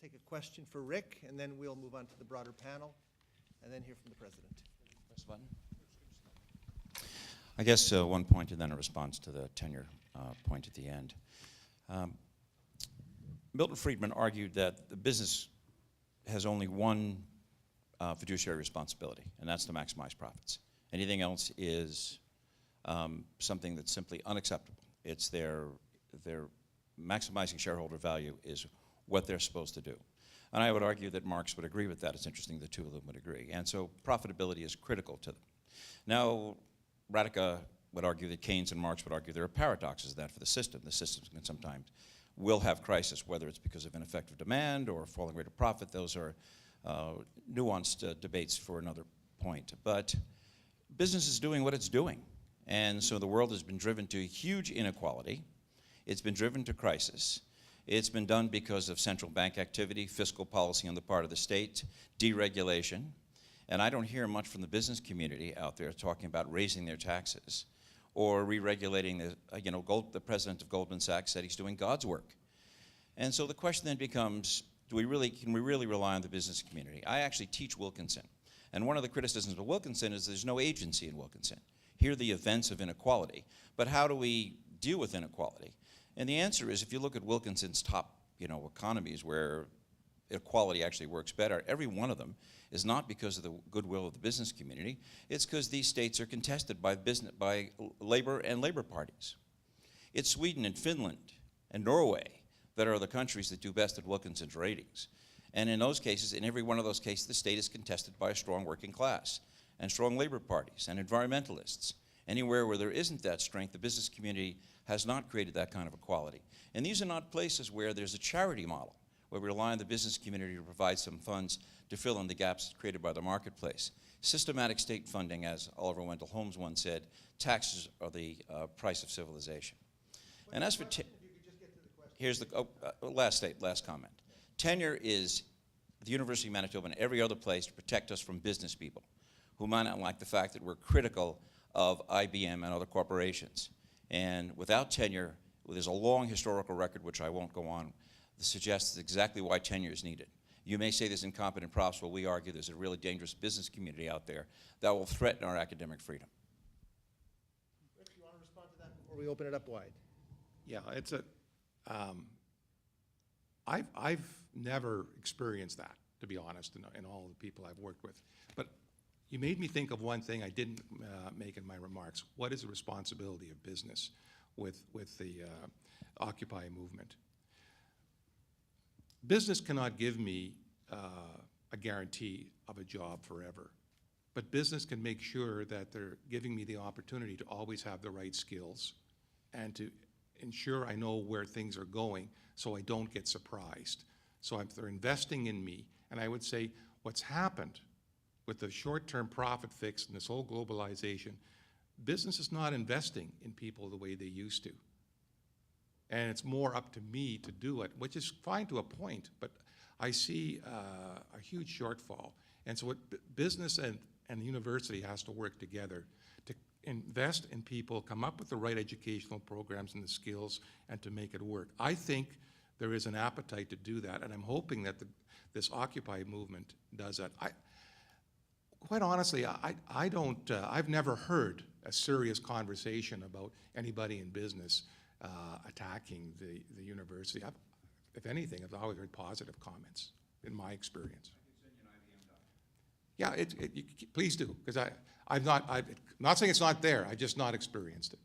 take a question for Rick, and then we'll move on to the broader panel, and then hear from the president. Press the button. I guess one point and then a response to the tenure point at the end. Milton Friedman argued that the business has only one fiduciary responsibility, and that's to maximize profits. Anything else is something that's simply unacceptable. It's their maximizing shareholder value is what they're supposed to do. And I would argue that Marx would agree with that. It's interesting the two of them would agree. And so profitability is critical to them. Now, Radeka would argue that Keynes and Marx would argue there are paradoxes of that for the system. The system can sometimes will have crisis, whether it's because of ineffective demand or falling rate of profit. Those are nuanced debates for another point. But business is doing what it's doing. And so the world has been driven to huge inequality. It's been driven to crisis. It's been done because of central bank activity, fiscal policy on the part of the state, deregulation. And I don't hear much from the business community out there talking about raising their taxes or re-regulating. The president of Goldman Sachs said he's doing God's work. And so the question then becomes, can we really rely on the business community? I actually teach Wilkinson. And one of the criticisms of Wilkinson is there's no agency in Wilkinson. Here are the events of inequality. But how do we deal with inequality? And the answer is, if you look at Wilkinson's top economies where equality actually works better, every one of them is not because of the goodwill of the business community. It's because these states are contested by labor and labor parties. It's Sweden and Finland and Norway that are the countries that do best at Wilkinson's ratings. And in those cases, in every one of those cases, the state is contested by a strong working class and strong labor parties and environmentalists. Anywhere where there isn't that strength, the business community has not created that kind of equality. And these are not places where there's a charity model, where we rely on the business community to provide some funds to fill in the gaps created by the marketplace. Systematic state funding, as Oliver Wendell Holmes once said, taxes are the price of civilization. And as for here's the last comment. Tenure is the University of Manitoba and every other place to protect us from business people who might not like the fact that we're critical of IBM and other corporations. And without tenure, there's a long historical record, which I won't go on, that suggests exactly why tenure is needed. You may say there's incompetent profs, well, we argue there's a really dangerous business community out there that will threaten our academic freedom. Rick, you want to respond to that before we open it up wide? Yeah, it's a, I've never experienced that, to be honest, in all the people I've worked with. But you made me think of one thing I didn't make in my remarks. What is the responsibility of business with the Occupy movement? Business cannot give me a guarantee of a job forever, but business can make sure that they're giving me the opportunity to always have the right skills and to ensure I know where things are going so I don't get surprised. So if they're investing in me, and I would say what's happened with the short-term profit fix and this whole globalization, business is not investing in people the way they used to. And it's more up to me to do it, which is fine to a point, but I see a huge shortfall. And so what business and the university has to work together to invest in people, come up with the right educational programs and the skills, and to make it work. I think there is an appetite to do that, and I'm hoping that this Occupy movement does that. Quite honestly, I've never heard a serious conversation about anybody in business attacking the university. If anything, I've always heard positive comments in my experience. Yeah, please do, because I'm not saying it's not there. I've just not experienced it.